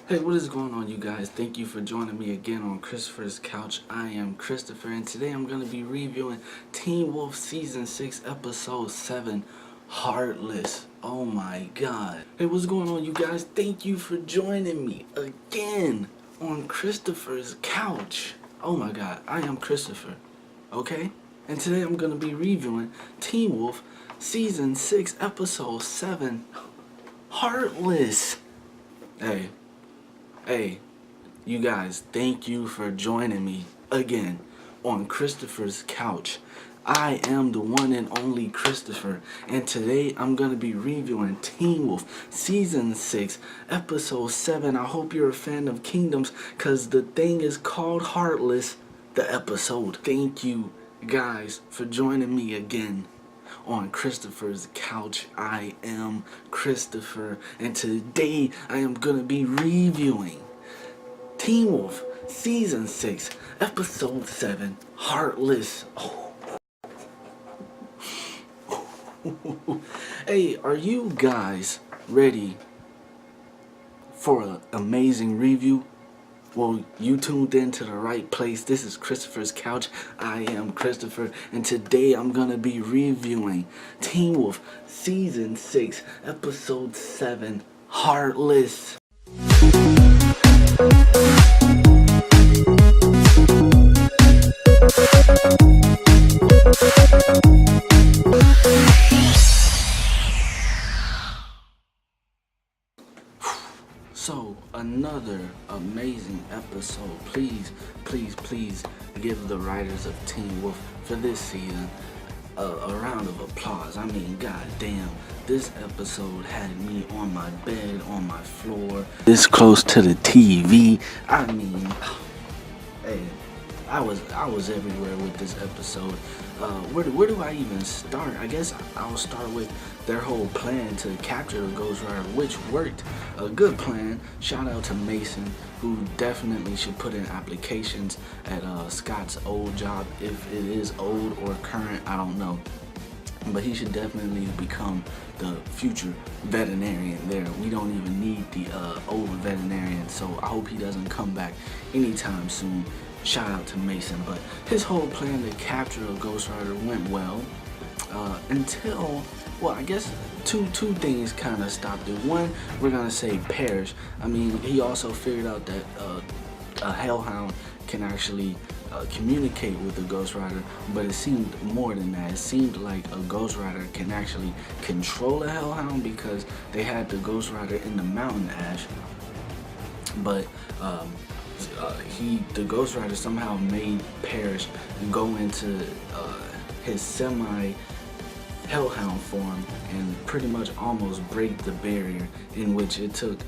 Hey, what is going on, you guys? Thank you for joining me again on Christopher's Couch. I am Christopher, and today I'm going to be reviewing Teen Wolf Season 6, Episode 7, Heartless. Oh my god. Hey, what's going on, you guys? Thank you for joining me again on Christopher's Couch. Oh my god, I am Christopher, okay? And today I'm going to be reviewing Teen Wolf Season 6, Episode 7, Heartless. Hey, you guys, thank you for joining me again on Christopher's Couch. I am the one and only Christopher, and today I'm going to be reviewing Teen Wolf Season 6, Episode 7. I hope you're a fan of Kingdoms, because the thing is called Heartless, the episode. Thank you guys for joining me again on Christopher's Couch. I am Christopher, and today I am gonna be reviewing Teen Wolf Season 6, Episode 7, Heartless. Oh. Hey, are you guys ready for an amazing review? Well, you tuned in to the right place. This is Christopher's Couch. I am Christopher, and today I'm gonna be reviewing Teen Wolf Season 6, Episode 7, Heartless. So, another amazing episode. Please give the writers of Teen Wolf for this season a round of applause. I mean, goddamn, this episode had me on my bed, on my floor, this close to the TV. I mean, hey, I was everywhere with this episode. Where do I even start? I guess I'll start with their whole plan to capture the Ghost Rider, which worked. A good plan. Shout out to Mason, who definitely should put in applications at Scott's old job. If it is old or current, I don't know. But he should definitely become the future veterinarian there. We don't even need the old veterinarian, so I hope he doesn't come back anytime soon. Shout out to Mason. But his whole plan to capture a Ghost Rider went well until, well, I guess two things kind of stopped it. One, we're gonna say Parrish. I mean, he also figured out that a Hellhound can actually communicate with the Ghost Rider, but it seemed more than that. It seemed like a Ghost Rider can actually control a Hellhound, because they had the Ghost Rider in the mountain ash, but the Ghost Rider somehow made Parrish go into his semi Hellhound form and pretty much almost break the barrier, in which it took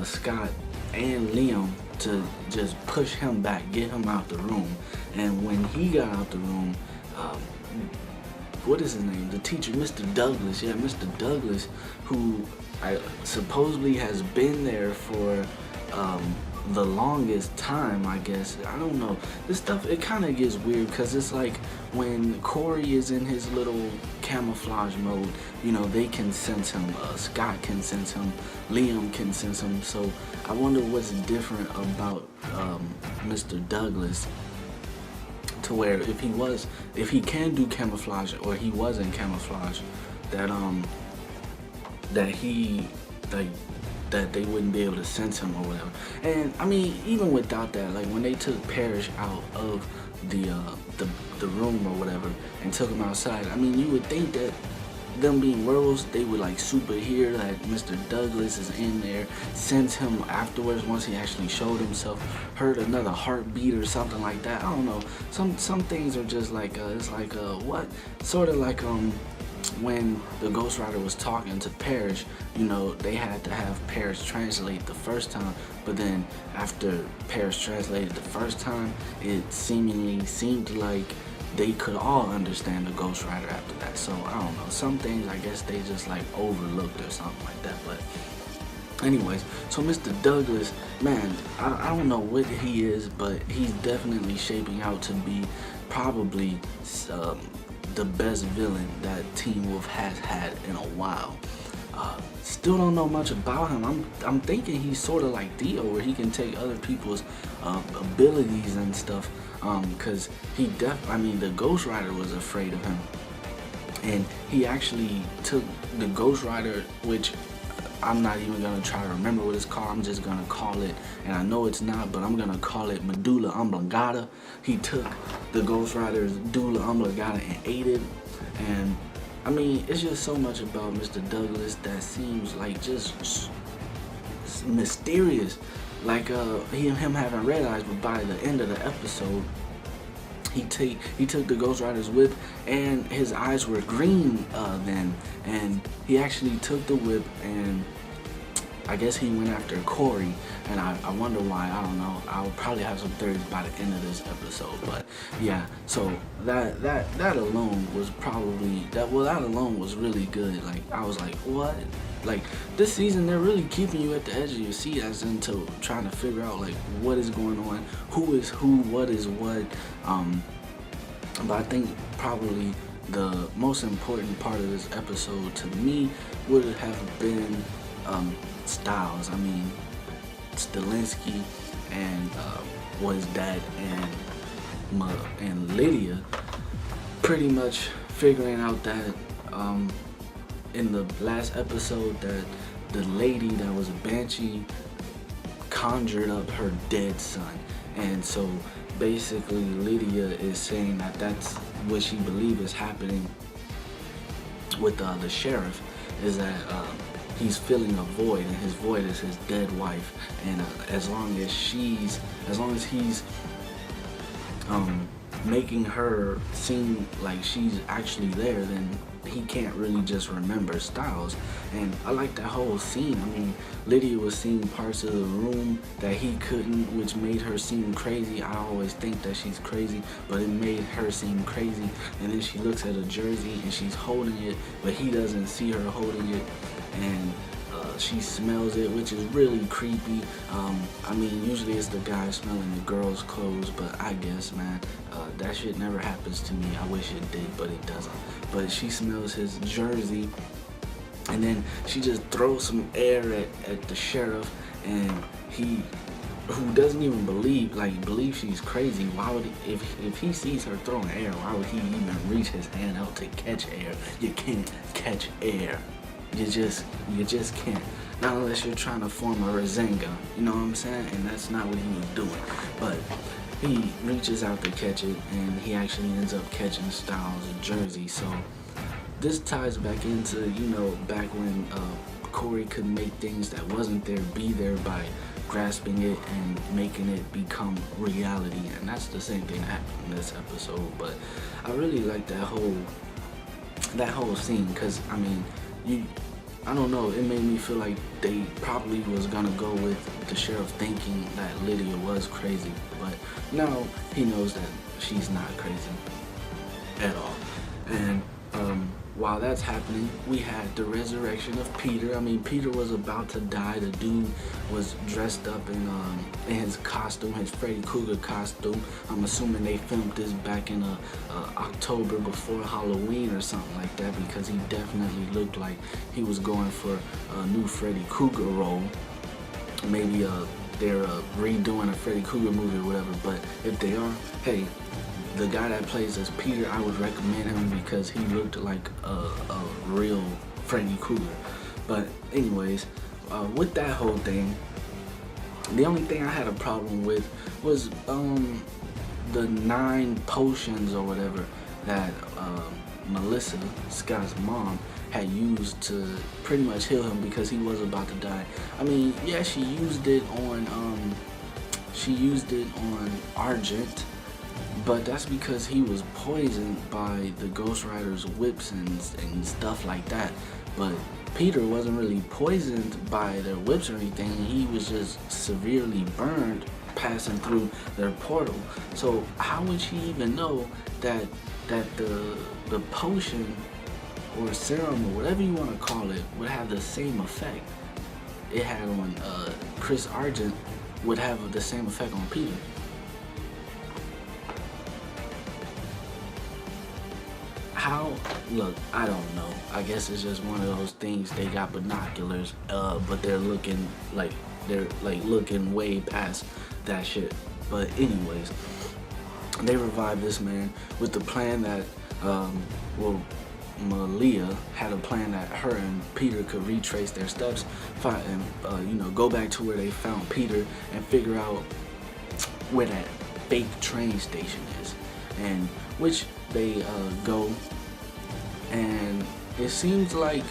Scott and Liam to just push him back, get him out the room. And when he got out the room, what is his name? The teacher, Mr. Douglas. Yeah, Mr. Douglas, who supposedly has been there for the longest time, I guess. I don't know. This stuff, it kind of gets weird, because it's like when Corey is in his little camouflage mode, you know, they can sense him. Scott can sense him. Liam can sense him. So I wonder what's different about Mr. Douglas, to where if he can do camouflage, or he was in camouflage, that they wouldn't be able to sense him or whatever. And I mean, even without that, like when they took Parrish out of the room or whatever and took him outside, I mean, you would think that them being werewolves, they would like super hear that Mr. Douglas is in there, sense him afterwards once he actually showed himself, heard another heartbeat or something like that. I don't know. Some things are just like it's like what sort of like when the Ghost Rider was talking to Parrish, you know, they had to have Parrish translate the first time, but then after Parrish translated the first time, it seemingly seemed like they could all understand the Ghost Rider after that. So I don't know, some things I guess they just like overlooked or something like that. But anyways, so Mr. Douglas, man, I don't know what he is, but he's definitely shaping out to be probably the best villain that Teen Wolf has had in a while. Still don't know much about him. I'm thinking he's sort of like Dio, where he can take other people's abilities and stuff. Cause I mean, the Ghost Rider was afraid of him, and he actually took the Ghost Rider, which I'm not even gonna try to remember what it's called. I'm just gonna call it, and I know it's not, but I'm gonna call it medulla oblongata. He took the Ghost Rider's medulla oblongata and ate it, and I mean, it's just so much about Mr. Douglas that seems like just mysterious. Like him having red eyes, but by the end of the episode, he took the Ghost Rider's whip, and his eyes were green then, and he actually took the whip, and I guess he went after Corey, and I wonder why. I don't know. I'll probably have some theories by the end of this episode, but yeah. So that alone was that alone was really good. Like, I was like, what? Like, this season they're really keeping you at the edge of your seat, as into trying to figure out like what is going on, who is who, what is what. But I think probably the most important part of this episode to me would have been Styles. I mean, Stilinski and his dad and Lydia pretty much figuring out that in the last episode that the lady that was a banshee conjured up her dead son, and so basically Lydia is saying that that's what she believes is happening with the sheriff, is that he's filling a void, and his void is his dead wife, and as long as he's making her seem like she's actually there, then he can't really just remember Styles. And I like that whole scene. I mean, Lydia was seeing parts of the room that he couldn't, which made her seem crazy. I always think that she's crazy, but it made her seem crazy. And then she looks at a jersey and she's holding it, but he doesn't see her holding it, and she smells it, which is really creepy. I mean, usually it's the guy smelling the girl's clothes, but I guess, man, that shit never happens to me. I wish it did, but it doesn't. But she smells his jersey, and then she just throws some air at the sheriff, and he, who doesn't even believe she's crazy, why would he, if he sees her throwing air, why would he even reach his hand out to catch air? You can't catch air. You just can't. Not unless you're trying to form a Rasengan, you know what I'm saying? And that's not what he was doing. But he reaches out to catch it, and he actually ends up catching Styles' jersey. So this ties back into, you know, back when Corey could make things that wasn't there be there by grasping it and making it become reality. And that's the same thing that happened in this episode. But I really like that whole scene, because I mean, I don't know, it made me feel like they probably was gonna go with the sheriff thinking that Lydia was crazy, but now he knows that she's not crazy at all. And while that's happening, we had the resurrection of Peter. I mean, Peter was about to die. The dude was dressed up in his costume, his Freddy Krueger costume. I'm assuming they filmed this back in October before Halloween or something like that, because he definitely looked like he was going for a new Freddy Krueger role. Maybe they're redoing a Freddy Krueger movie or whatever, but if they are, hey, the guy that plays as Peter, I would recommend him because he looked like a real Freddy Krueger. But anyways, with that whole thing, the only thing I had a problem with was the 9 potions or whatever that Melissa, Scott's mom, had used to pretty much heal him because he was about to die. I mean, yeah, she used it on Argent, but that's because he was poisoned by the Ghost Rider's whips and stuff like that. But Peter wasn't really poisoned by their whips or anything. He was just severely burned passing through their portal. So how would she even know that the potion or serum or whatever you want to call it would have the same effect it had on Chris Argent would have the same effect on Peter? How look, I don't know. I guess it's just one of those things. They got binoculars, but they're looking looking way past that shit. But anyways, they revived this man with the plan that, Malia had a plan that her and Peter could retrace their steps, find and go back to where they found Peter and figure out where that fake train station is, and which they go, and it seems like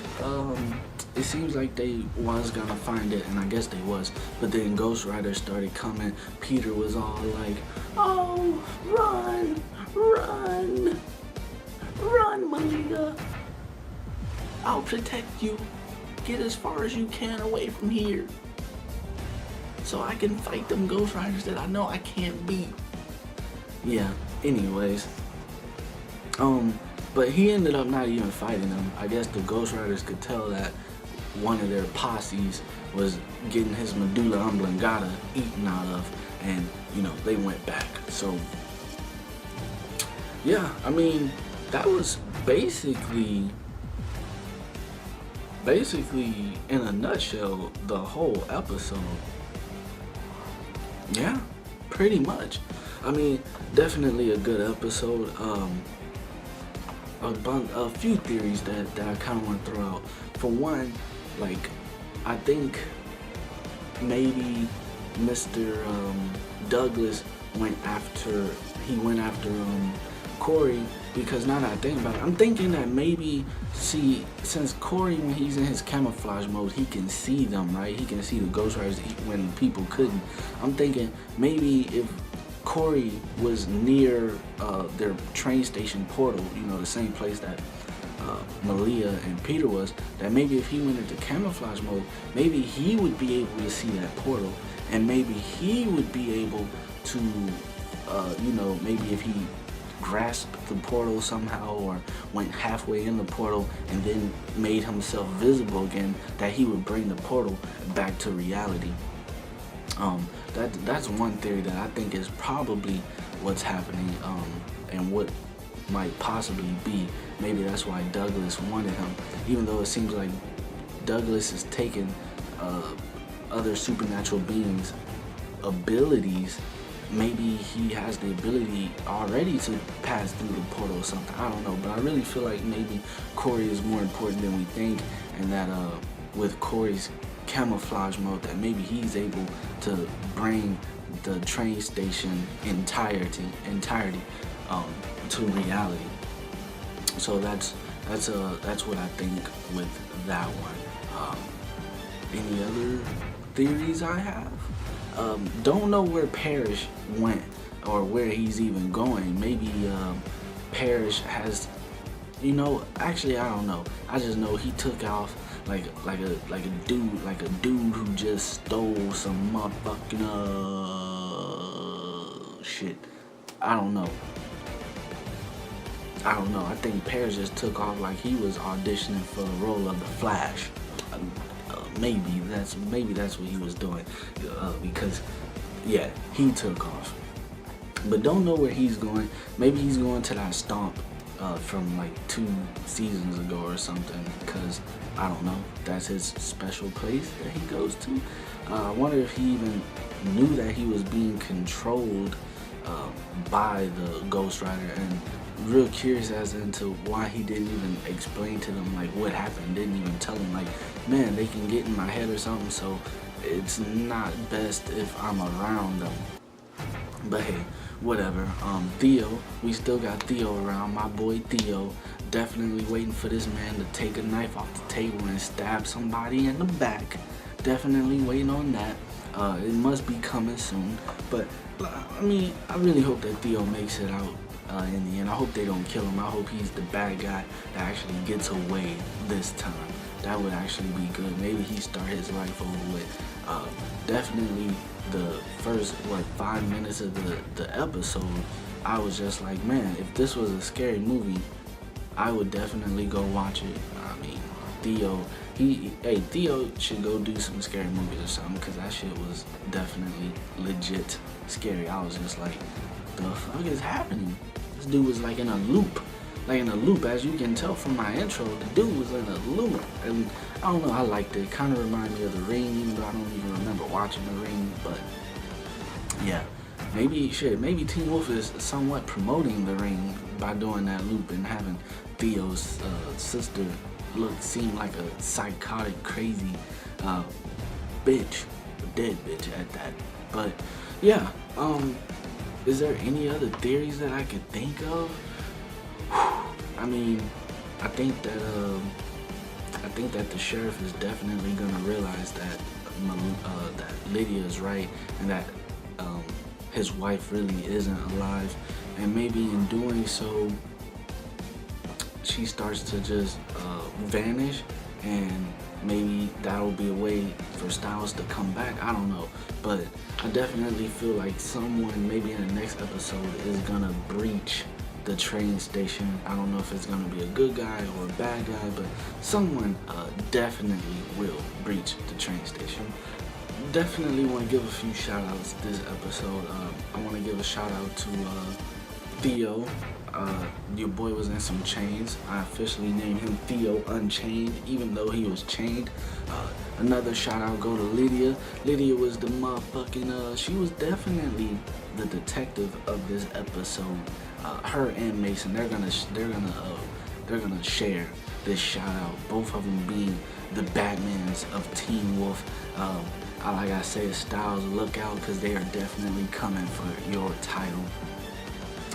they was gonna find it, and I guess they was, but then Ghost Rider started coming. Peter was all like, "Oh, run, run, run, Malia. I'll protect you. Get as far as you can away from here, so I can fight them Ghost Riders that I know I can't beat." Yeah, anyways. But he ended up not even fighting them. I guess the Ghost Riders could tell that one of their posses was getting his medulla oblongata eaten out of, and they went back. So yeah, I mean, that was basically in a nutshell the whole episode. Yeah, pretty much. I mean, definitely a good episode. A few theories that I kind of want to throw out. For one, like, I think maybe Mr. Douglas went after Corey, because now that I think about it, I'm thinking that maybe, since Corey, when he's in his camouflage mode, he can see them, right? He can see the Ghost Riders when people couldn't. I'm thinking maybe if Corey was near their train station portal, the same place that Malia and Peter was, that maybe if he went into camouflage mode, maybe he would be able to see that portal, and maybe he would be able to, maybe if he grasped the portal somehow or went halfway in the portal and then made himself visible again, that he would bring the portal back to reality. That's one theory that I think is probably what's happening, and what might possibly be. Maybe that's why Douglas wanted him, even though it seems like Douglas is taking other supernatural beings' abilities. Maybe he has the ability already to pass through the portal or something. I don't know, but I really feel like maybe Corey is more important than we think, and that with Corey's camouflage mode, that maybe he's able to bring the train station entirety to reality. So that's what I think with that one. Any other theories I have? Don't know where Parrish went or where he's even going. Maybe Parrish has, actually I don't know. I just know he took off like a dude who just stole some motherfucking shit. I don't know. I think Parrish just took off like he was auditioning for the role of the Flash. Maybe that's what he was doing, because yeah, he took off. But don't know where he's going. Maybe he's going to that stomp from like 2 seasons ago or something, because I don't know, that's his special place that he goes to. I wonder if he even knew that he was being controlled by the Ghost Rider, and real curious as into why he didn't even explain to them like what happened. Didn't even tell them like, man, they can get in my head or something, so it's not best if I'm around them. But hey, whatever. Theo, we still got Theo around. My boy Theo, definitely waiting for this man to take a knife off the table and stab somebody in the back. Definitely waiting on that. It must be coming soon. But I mean, I really hope that Theo makes it out in the end. I hope they don't kill him. I hope he's the bad guy that actually gets away this time. That would actually be good. Maybe he start his life over with. Definitely the first 5 minutes of the episode, I was just like, man, if this was a scary movie, I would definitely go watch it. I mean, Theo should go do some scary movies or something, because that shit was definitely legit scary. I was just like, the fuck is happening? This dude was like in a loop. like in a loop. As you can tell from my intro, the dude was in a loop, and I don't know, I liked it. Kind of reminded me of The Ring, even though I don't even remember watching The Ring. But yeah, maybe Teen Wolf is somewhat promoting The Ring by doing that loop and having Theo's sister seem like a psychotic, crazy bitch, a dead bitch at that. But yeah, is there any other theories that I could think of? I mean, I think that the sheriff is definitely gonna realize that that Lydia is right, and that his wife really isn't alive, and maybe in doing so, she starts to just vanish, and maybe that'll be a way for Styles to come back. I don't know, but I definitely feel like someone maybe in the next episode is gonna breach the train station. I don't know if it's gonna be a good guy or a bad guy, but someone definitely will breach the train station. Definitely want to give a few shout outs this episode. I want to give a shout out to Theo. Your boy was in some chains. I officially named him Theo Unchained, even though he was chained. Another shout out go to Lydia. Lydia was the motherfucking, she was definitely the detective of this episode. Her and Mason, they're gonna share this shout out. Both of them being the Batmans of Teen Wolf. Like I said, Styles, look out, because they are definitely coming for your title.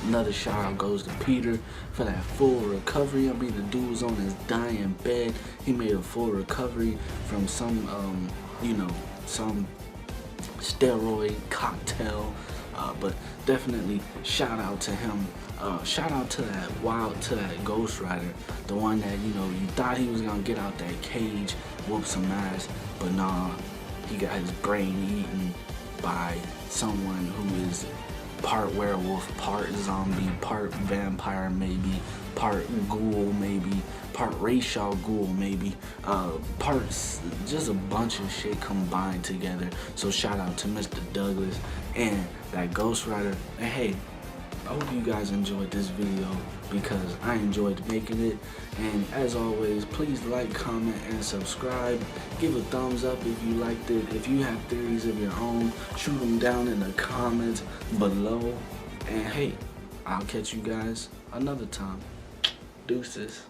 Another shout out goes to Peter for that full recovery. I mean, the dude was on his dying bed. He made a full recovery from some, some steroid cocktail. But definitely shout out to him. Shout out to that Ghost Rider, the one that, you thought he was gonna get out that cage, whoop some ass, but nah, he got his brain eaten by someone who is part werewolf, part zombie, part vampire maybe, part ghoul maybe, part racial ghoul maybe, parts, just a bunch of shit combined together. So shout out to Mr. Douglas and that Ghost Rider. And hey, I hope you guys enjoyed this video, because I enjoyed making it. And as always, please like, comment, and subscribe. Give a thumbs up if you liked it. If you have theories of your own, shoot them down in the comments below. And hey, I'll catch you guys another time. Deuces.